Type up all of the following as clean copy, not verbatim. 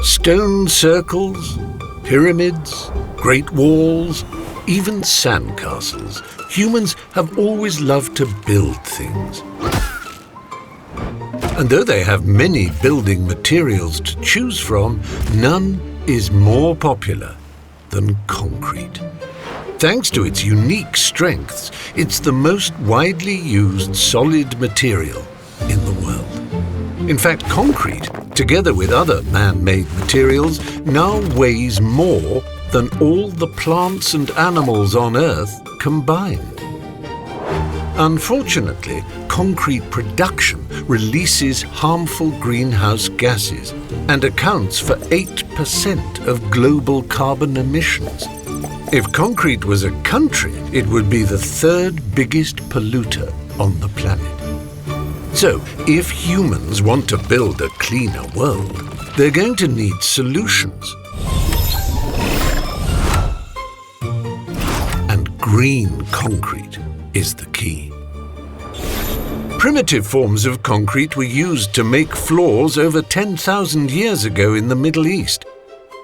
Stone circles, pyramids, great walls, even sandcastles. Humans have always loved to build things. And though they have many building materials to choose from, none is more popular than concrete. Thanks to its unique strengths, it's the most widely used solid material in the world. In fact, concrete, together with other man-made materials, now weighs more than all the plants and animals on Earth combined. Unfortunately, concrete production releases harmful greenhouse gases and accounts for 8% of global carbon emissions. If concrete was a country, it would be the third biggest polluter on the planet. So, if humans want to build a cleaner world, they're going to need solutions. And green concrete is the key. Primitive forms of concrete were used to make floors over 10,000 years ago in the Middle East.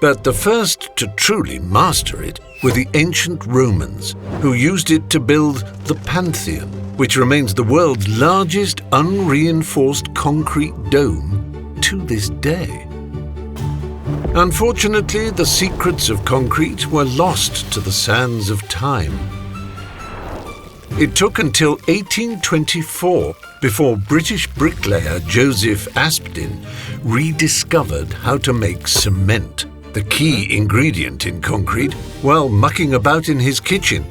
But the first to truly master it were the ancient Romans, who used it to build the Pantheon, which remains the world's largest unreinforced concrete dome to this day. Unfortunately, the secrets of concrete were lost to the sands of time. It took until 1824 before British bricklayer Joseph Aspdin rediscovered how to make cement, the key ingredient in concrete, while mucking about in his kitchen,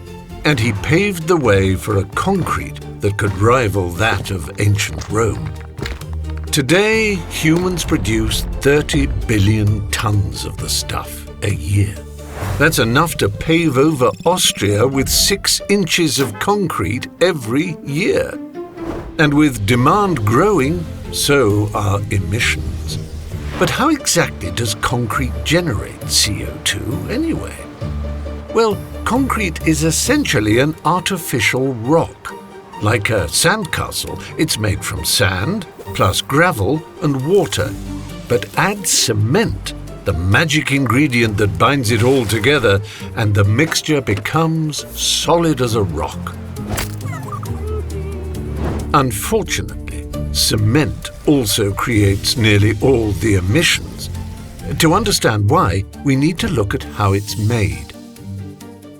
and he paved the way for a concrete that could rival that of ancient Rome. Today, humans produce 30 billion tons of the stuff a year. That's enough to pave over Austria with 6 inches of concrete every year. And with demand growing, so are emissions. But how exactly does concrete generate CO2 anyway? Well, concrete is essentially an artificial rock. Like a sandcastle, it's made from sand, plus gravel and water. But add cement, the magic ingredient that binds it all together, and the mixture becomes solid as a rock. Unfortunately, cement also creates nearly all the emissions. To understand why, we need to look at how it's made.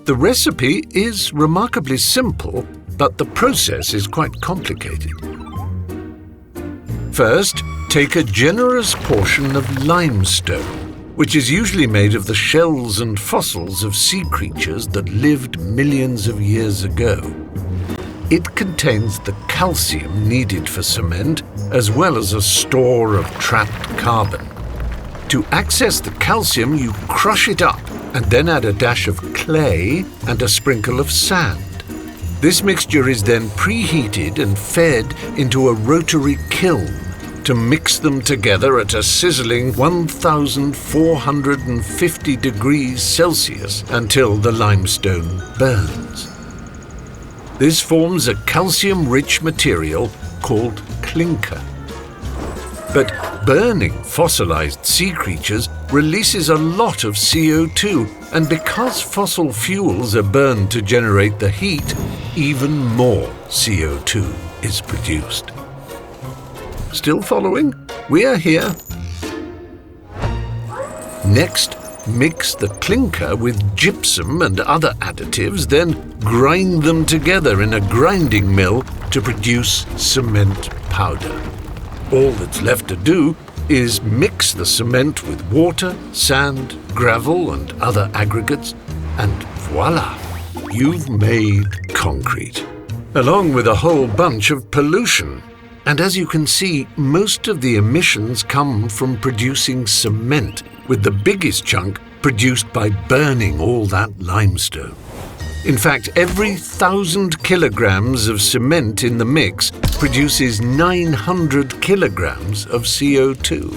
The recipe is remarkably simple, but the process is quite complicated. First, take a generous portion of limestone, which is usually made of the shells and fossils of sea creatures that lived millions of years ago. It contains the calcium needed for cement, as well as a store of trapped carbon. To access the calcium, you crush it up and then add a dash of clay and a sprinkle of sand. This mixture is then preheated and fed into a rotary kiln to mix them together at a sizzling 1,450 degrees Celsius until the limestone burns. This forms a calcium-rich material called clinker. But burning fossilized sea creatures releases a lot of CO2, and because fossil fuels are burned to generate the heat, even more CO2 is produced. Still following? We are here. Next, mix the clinker with gypsum and other additives, then grind them together in a grinding mill to produce cement powder. All that's left to do is mix the cement with water, sand, gravel and other aggregates, and voila! You've made concrete, along with a whole bunch of pollution. And as you can see, most of the emissions come from producing cement, with the biggest chunk produced by burning all that limestone. In fact, every 1,000 kilograms of cement in the mix produces 900 kilograms of CO2.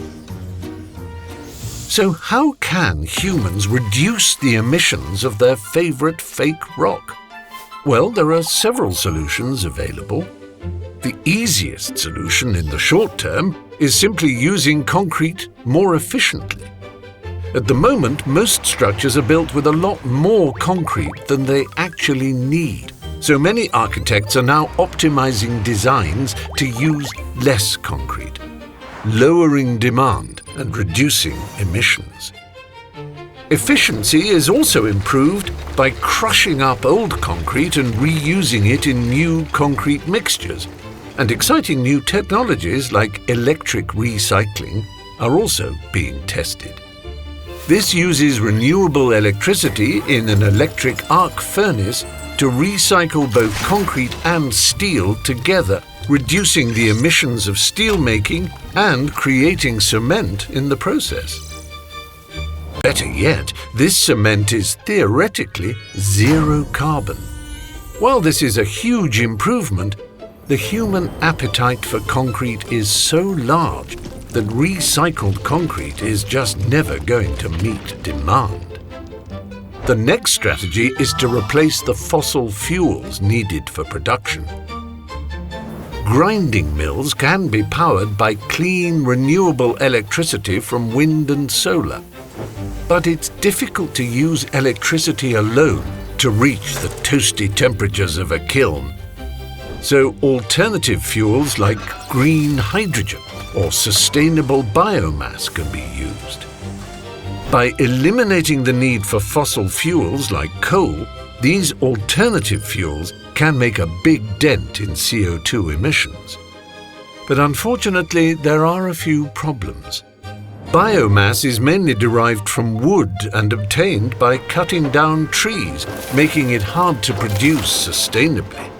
So how can humans reduce the emissions of their favorite fake rock? Well, there are several solutions available. The easiest solution in the short term is simply using concrete more efficiently. At the moment, most structures are built with a lot more concrete than they actually need. So many architects are now optimizing designs to use less concrete, lowering demand and reducing emissions. Efficiency is also improved by crushing up old concrete and reusing it in new concrete mixtures. And exciting new technologies like electric recycling are also being tested. This uses renewable electricity in an electric arc furnace to recycle both concrete and steel together, reducing the emissions of steel making and creating cement in the process. Better yet, this cement is theoretically zero carbon. While this is a huge improvement, the human appetite for concrete is so large that recycled concrete is just never going to meet demand. The next strategy is to replace the fossil fuels needed for production. Grinding mills can be powered by clean, renewable electricity from wind and solar. But it's difficult to use electricity alone to reach the toasty temperatures of a kiln. So alternative fuels like green hydrogen or sustainable biomass can be used. By eliminating the need for fossil fuels like coal, these alternative fuels can make a big dent in CO2 emissions. But unfortunately, there are a few problems. Biomass is mainly derived from wood and obtained by cutting down trees, making it hard to produce sustainably.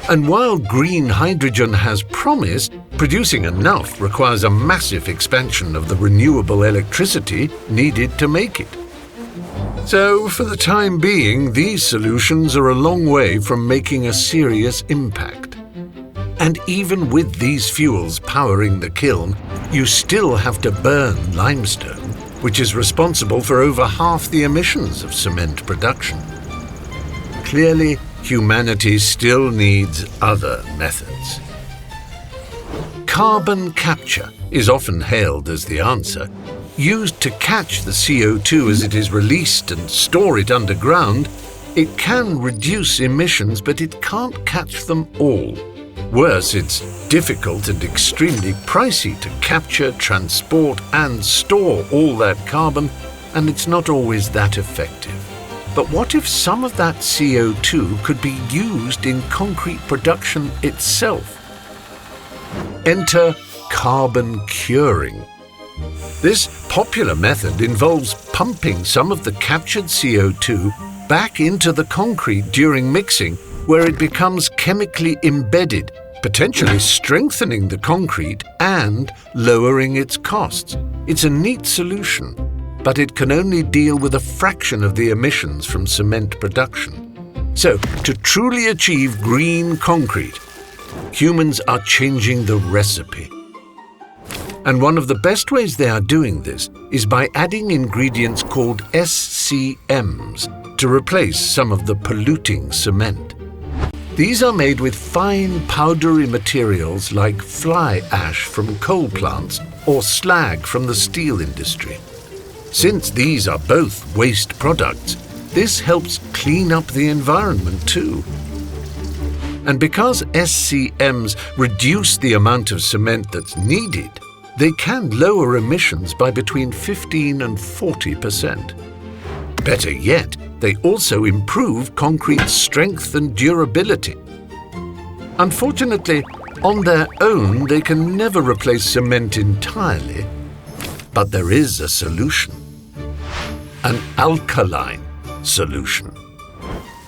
And while green hydrogen has promise, producing enough requires a massive expansion of the renewable electricity needed to make it. So, for the time being, these solutions are a long way from making a serious impact. And even with these fuels powering the kiln, you still have to burn limestone, which is responsible for over half the emissions of cement production. Clearly, humanity still needs other methods. Carbon capture is often hailed as the answer. Used to catch the CO2 as it is released and store it underground, it can reduce emissions, but it can't catch them all. Worse, it's difficult and extremely pricey to capture, transport, and store all that carbon, and it's not always that effective. But what if some of that CO2 could be used in concrete production itself? Enter carbon curing. This popular method involves pumping some of the captured CO2 back into the concrete during mixing, where it becomes chemically embedded, potentially strengthening the concrete and lowering its costs. It's a neat solution, but it can only deal with a fraction of the emissions from cement production. So, to truly achieve green concrete, humans are changing the recipe. And one of the best ways they are doing this is by adding ingredients called SCMs to replace some of the polluting cement. These are made with fine powdery materials like fly ash from coal plants or slag from the steel industry. Since these are both waste products, this helps clean up the environment too. And because SCMs reduce the amount of cement that's needed, they can lower emissions by between 15 and 40%. Better yet, they also improve concrete's strength and durability. Unfortunately, on their own, they can never replace cement entirely, but there is a solution. An alkaline solution.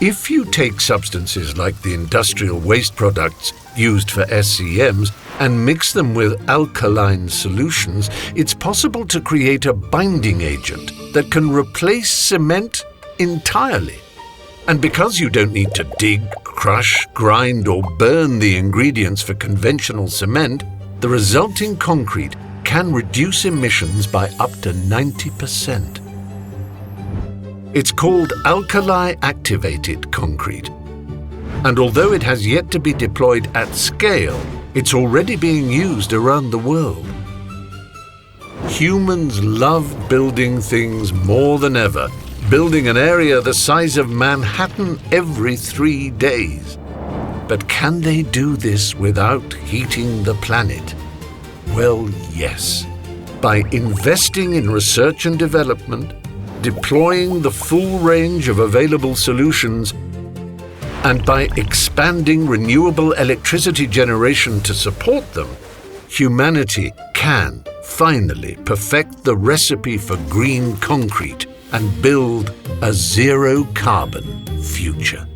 If you take substances like the industrial waste products used for SCMs and mix them with alkaline solutions, it's possible to create a binding agent that can replace cement entirely. And because you don't need to dig, crush, grind, or burn the ingredients for conventional cement, the resulting concrete can reduce emissions by up to 90%. It's called Alkali-Activated Concrete. And although it has yet to be deployed at scale, it's already being used around the world. Humans love building things more than ever, building an area the size of Manhattan every 3 days. But can they do this without heating the planet? Well, yes. By investing in research and development, deploying the full range of available solutions, and by expanding renewable electricity generation to support them, humanity can finally perfect the recipe for green concrete and build a zero-carbon future.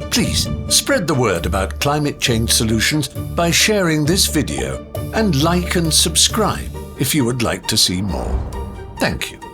Please spread the word about climate change solutions by sharing this video and like and subscribe if you would like to see more. Thank you.